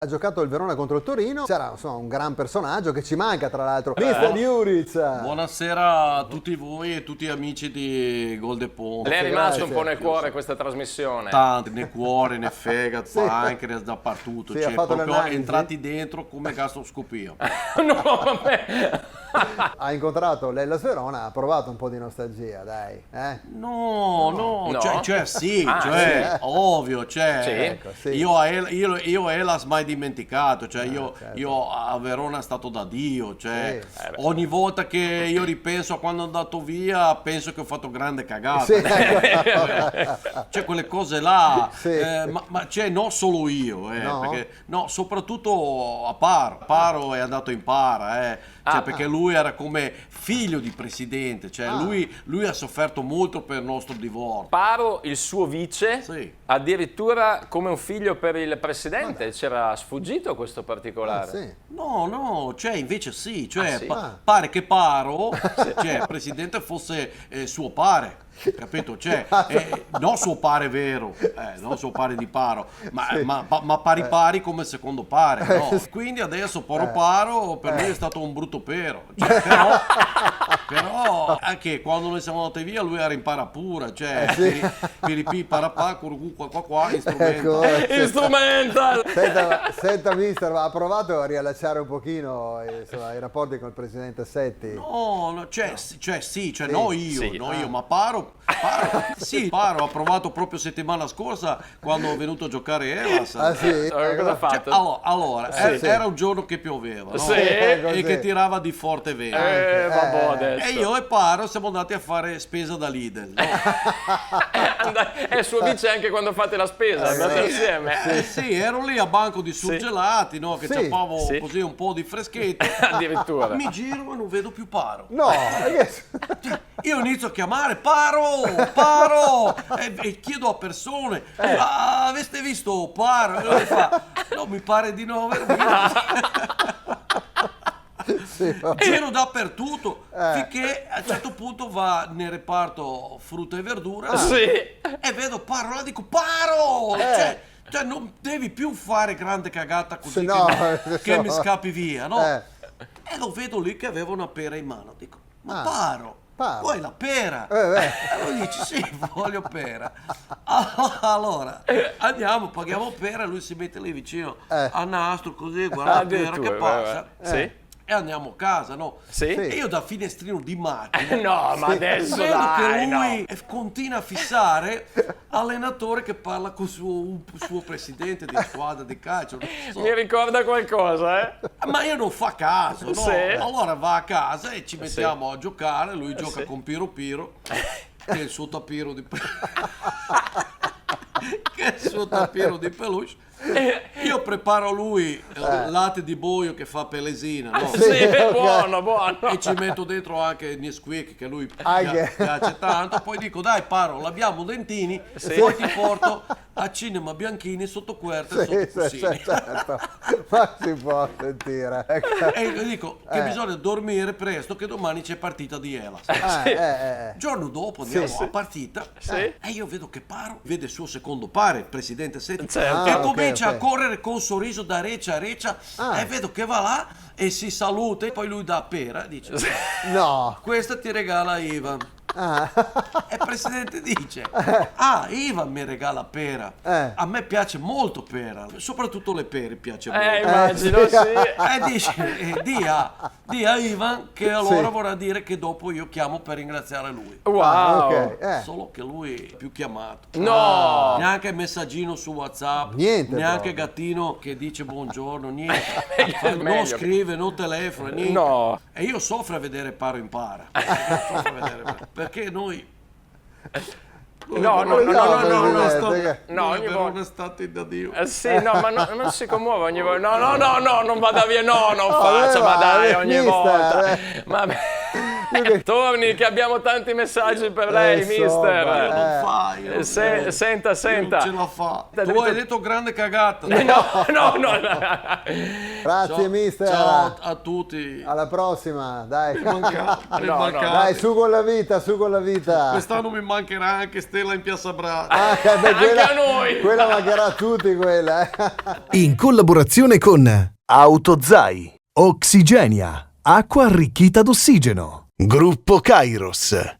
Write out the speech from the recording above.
Ha giocato il Verona contro il Torino, c'era insomma un gran personaggio che ci manca tra l'altro, Mister Juric. Buonasera a tutti voi e tutti gli amici di Golden Ponte. Le è rimasto un po' nel cuore questa trasmissione? Tanto, né cuore né fegato, Sì. pancreas dappertutto, Sì, ha cioè fatto proprio l'analisi. entrati dentro come gastroscopia. No, vabbè. Ha incontrato l'Hellas Verona, ha provato un po' di nostalgia, dai. No, No? cioè sì, Ah, cioè, sì. ovvio, cioè, Sì. Ecco, sì. io a Hellas mai dimenticato, cioè certo. io a Verona è stato da Dio, cioè Sì. ogni volta che io ripenso a quando è andato via, penso che ho fatto grande cagata. Sì, ecco. Cioè quelle cose là, Sì. ma cioè non solo io, No? perché, no, soprattutto a Paro è andato in Para, cioè, perché lui era come figlio di presidente, cioè lui ha sofferto molto per il nostro divorzio. Paro, il suo vice, Sì. addirittura come un figlio per il presidente. C'era sfuggito questo particolare? Sì. No, cioè invece sì, cioè sì? pare che Paro, cioè il presidente fosse suo pare. Capito? Cioè, non suo pare vero, non suo pare di Paro, ma pari come secondo pare, no? Quindi adesso Paro per lui è stato un brutto pero, cioè, però anche quando noi siamo andati via lui era in para pura, cioè piripi parapà, curucu qua, strumento. Ecco, Instrumental! Senta mister, ma ha provato a riallacciare un pochino insomma, i rapporti con il presidente Setti? No, cioè no io, Sì. ma Paro ha provato proprio settimana scorsa quando è venuto a giocare Hellas. Ah sì? Cosa ha fatto? Allora, Sì. era un giorno che pioveva, no? Sì. E che tirava di forte vento. Vabbè, adesso. E io e Paro siamo andati a fare spesa da Lidl, no? È suo vice anche quando fate la spesa, andate insieme. Sì, ero lì a banco di surgelati, no? Che Sì. ciappavo Sì. così un po' di freschetto. Addirittura. Mi giro e non vedo più Paro. No, Io inizio a chiamare Paro e chiedo a persone, aveste visto Paro? E lui fa, no, mi pare di no aver visto. Giro dappertutto finché a un certo punto va nel reparto frutta e verdura Sì. e vedo Paro, la dico Paro, cioè non devi più fare grande cagata così Sì, no, che no. mi scappi via, no? Eh. E lo vedo lì che aveva una pera in mano, dico, ma Paro. vuoi la pera? beh. E lui dice, sì, voglio pera. Allora, andiamo, paghiamo pera, lui si mette lì vicino a nastro, così, guarda la pera che passa. Sì. E andiamo a casa, no? Sì? E io da finestrino di macchina No, ma adesso vedo dai, che lui no. continua a fissare allenatore che parla con un suo presidente di squadra di calcio. Non so. Mi ricorda qualcosa, Ma io non fa caso, no? Sì. Allora va a casa e ci mettiamo a giocare, lui gioca Sì. con Piro, che è il suo tapiro di peluche. Io preparo a lui latte di boio che fa pelesina, no? Sì, ok. buono. E ci metto dentro anche Nesquik che lui Anche. piace tanto. Poi dico, dai Paro, l'abbiamo dentini, poi ti porto a Cinema Bianchini sotto Querta e sotto Fussini. certo. Ma si può sentire. Ecco. E gli dico che bisogna dormire presto che domani c'è partita di Hellas. Giorno dopo andiamo a partita e io vedo che Paro vede il suo secondo pare, il presidente Setti, Certo. che Ah, comincia ok. a correre con sorriso da reccia a reccia e vedo che va là e si saluta e poi lui dà pera e dice No. questa ti regala Ivan. Ah. E il presidente dice Ivan mi regala pera, a me piace molto pera, soprattutto le pere piace molto. Immagino, sì. E dice, di a Ivan che allora Sì. vorrà dire che dopo io chiamo per ringraziare lui. Wow. Ok. Solo che lui è più chiamato. No. Neanche messaggino su WhatsApp, Niente neanche proprio. gattino che dice buongiorno, niente. Meglio. Non scrive, non telefona, niente. No. E io soffro a vedere Paro in para. Soffro a vedere, perché noi No, ogni Verona è stato da Dio. Sì, no, ma non si commuove ogni volta. No, non vada via, no, non faccia, ma dai, ogni mister, volta. Ma Torni che abbiamo tanti messaggi per lei, mister. Non fai, Senta. non ce la fa. Tu hai detto grande cagata. No. Grazie mister. Ciao a tutti. Alla prossima, dai. Dai, Su con la vita. Quest'anno mi mancherà anche Stella in Piazza Bra. Anche a noi. Quella mancherà a tutti, quella. In collaborazione con Autozai, Oxigenia, acqua arricchita d'ossigeno, Gruppo Kairos.